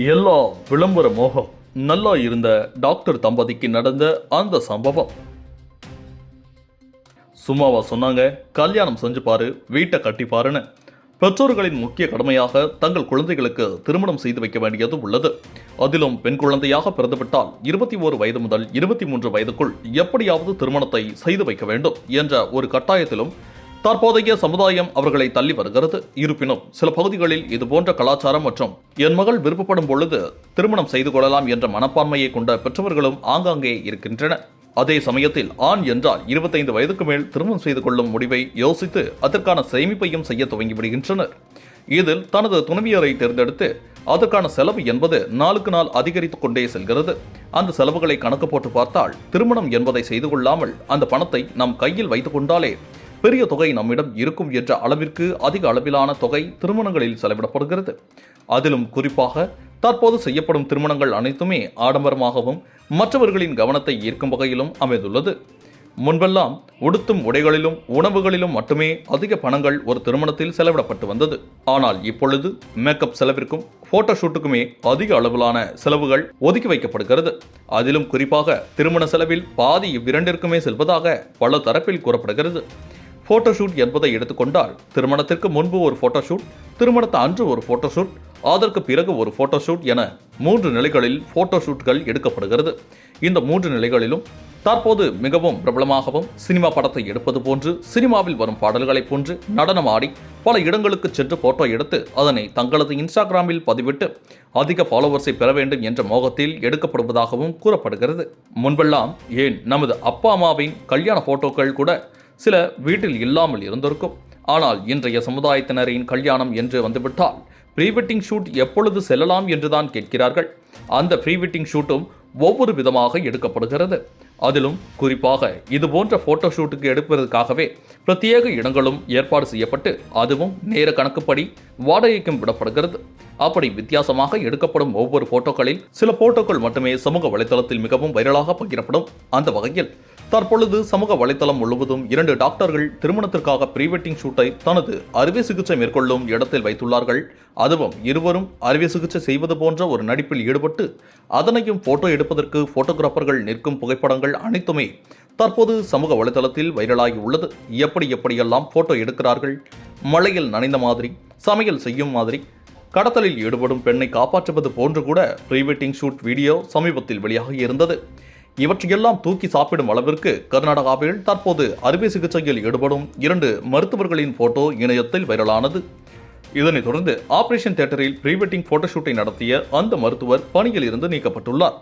எல்லா விளம்பர மோகம் நல்லா இருந்த டாக்டர் தம்பதிக்கு நடந்த அந்த சம்பவம். சும்மாவா சொன்னாங்க கல்யாணம் செஞ்சு பாரு வீட்டை கட்டி பாருன்னு. பெற்றோர்களின் முக்கிய கடமையாக தங்கள் குழந்தைகளுக்கு திருமணம் செய்து வைக்க வேண்டியது உள்ளது. அதிலும் பெண் குழந்தையாக பிறந்துவிட்டால் 21 வயது முதல் 23 வயதுக்குள் எப்படியாவது திருமணத்தை செய்து வைக்க வேண்டும் என்ற ஒரு கட்டாயத்திலும் தற்போதைய சமுதாயம் அவர்களை தள்ளி வருகிறது. இருப்பினும் சில பகுதிகளில் இதுபோன்ற கலாச்சாரம் மற்றும் என் மகள் விருப்பப்படும் பொழுது திருமணம் செய்து கொள்ளலாம் என்ற மனப்பான்மையை கொண்ட பெற்றவர்களும் ஆங்காங்கே இருக்கின்றனர். அதே சமயத்தில் ஆண் என்றால் 25 வயதுக்கு மேல் திருமணம் செய்து கொள்ளும் முடிவை யோசித்து அதற்கான சேமிப்பையும் செய்ய துவங்கிவிடுகின்றனர். இதில் தனது துணைவியரை தேர்ந்தெடுத்து அதற்கான செலவு என்பது நாளுக்கு நாள் அதிகரித்துக் கொண்டே செல்கிறது. அந்த செலவுகளை கணக்கு போட்டு பார்த்தால் திருமணம் என்பதை செய்து கொள்ளாமல் அந்த பணத்தை நம் கையில் வைத்துக் கொண்டாலே பெரிய தொகை நம்மிடம் இருக்கும் என்ற அளவிற்கு அதிக அளவிலான தொகை திருமணங்களில் செலவிடப்படுகிறது. அதிலும் குறிப்பாக தற்போது செய்யப்படும் திருமணங்கள் அனைத்துமே ஆடம்பரமாகவும் மற்றவர்களின் கவனத்தை ஈர்க்கும் வகையிலும் அமைந்துள்ளது. முன்பெல்லாம் உடுத்தும் உடைகளிலும் உணவுகளிலும் மட்டுமே அதிக பணங்கள் ஒரு திருமணத்தில் செலவிடப்பட்டு வந்தது. ஆனால் இப்பொழுது மேக்கப் செலவிற்கும் போட்டோ ஷூட்டுக்குமே அதிக அளவிலான செலவுகள் ஒதுக்கி வைக்கப்படுகிறது. அதிலும் குறிப்பாக திருமண செலவில் பாதி இவ்விரண்டிற்குமே செல்வதாக பல தரப்பில் கூறப்படுகிறது. போட்டோஷூட் என்பதை எடுத்துக்கொண்டால் திருமணத்திற்கு முன்பு ஒரு போட்டோஷூட், திருமணத்து அன்று ஒரு போட்டோஷூட், அதற்கு பிறகு ஒரு போட்டோஷூட் என 3 நிலைகளில் போட்டோஷூட்கள் எடுக்கப்படுகிறது. இந்த 3 நிலைகளிலும் தற்போது மிகவும் பிரபலமாகவும் சினிமா படத்தை எடுப்பது போன்று சினிமாவில் வரும் பாடல்களைப் போன்று நடனம் ஆடி பல இடங்களுக்கு சென்று போட்டோ எடுத்து அதனை தங்களது இன்ஸ்டாகிராமில் பதிவிட்டு அதிக ஃபாலோவர்ஸை பெற வேண்டும் என்ற மோகத்தில் எடுக்கப்படுவதாகவும் கூறப்படுகிறது. முன்பெல்லாம் ஏன் நமது அப்பா அம்மாவின் கல்யாண போட்டோக்கள் கூட சில வீட்டில் இல்லாமல் இருந்திருக்கும். ஆனால் இன்றைய சமுதாயத்தினரின் கல்யாணம் என்று வந்துவிட்டால் ப்ரீ வெட்டிங் ஷூட் எப்பொழுது செல்லலாம் என்றுதான் கேட்கிறார்கள். அந்த ப்ரீ வெட்டிங் ஷூட்டும் ஒவ்வொரு விதமாக எடுக்கப்படுகிறது. அதிலும் குறிப்பாக இதுபோன்ற போட்டோ ஷூட்டுக்கு எடுப்பதற்காகவே பிரத்யேக இடங்களும் ஏற்பாடு செய்யப்பட்டு அதுவும் நேர கணக்குப்படி வாடகைக்கும் விடப்படுகிறது. அப்படி வித்தியாசமாக எடுக்கப்படும் ஒவ்வொரு போட்டோக்களில் சில போட்டோக்கள் மட்டுமே சமூக வலைதளத்தில் மிகவும் வைரலாக பகிரப்படும். அந்த வகையில் தற்பொழுது சமூக வலைதளம் முழுவதும் 2 டாக்டர்கள் திருமணத்திற்காக ப்ரீ வெட்டிங் ஷூட்டை தனது அறுவை சிகிச்சை மேற்கொள்ளும் இடத்தில் வைத்துள்ளார்கள். அதுவும் இருவரும் அறுவை சிகிச்சை செய்வது போன்ற ஒரு நடிப்பில் ஈடுபட்டு அதனையும் போட்டோ எடுப்பதற்கு போட்டோகிராஃபர்கள் நிற்கும் புகைப்படங்கள் அனைத்துமே தற்போது சமூக வலைதளத்தில் வைரலாகி உள்ளது. எப்படியெல்லாம் போட்டோ எடுக்கிறார்கள். மழையில் நனைந்த மாதிரி, சமையல் செய்யும் மாதிரி, கடத்தலில் ஈடுபடும் பெண்ணை காப்பாற்றுவது போன்று கூட ப்ரீ வெட்டிங் ஷூட் வீடியோ சமீபத்தில் வெளியாகி இருந்தது. இவற்றையெல்லாம் தூக்கி சாப்பிடும் அளவிற்கு கர்நாடகாவில் தற்போது அறுவை சிகிச்சையில் ஈடுபடும் 2 மருத்துவர்களின் போட்டோ இணையத்தில் வைரலானது. இதனைத் தொடர்ந்து ஆபரேஷன் தியேட்டரில் ப்ரீ வெட்டிங் போட்டோஷூட்டை நடத்திய அந்த மருத்துவர் பணியில் இருந்து நீக்கப்பட்டுள்ளார்.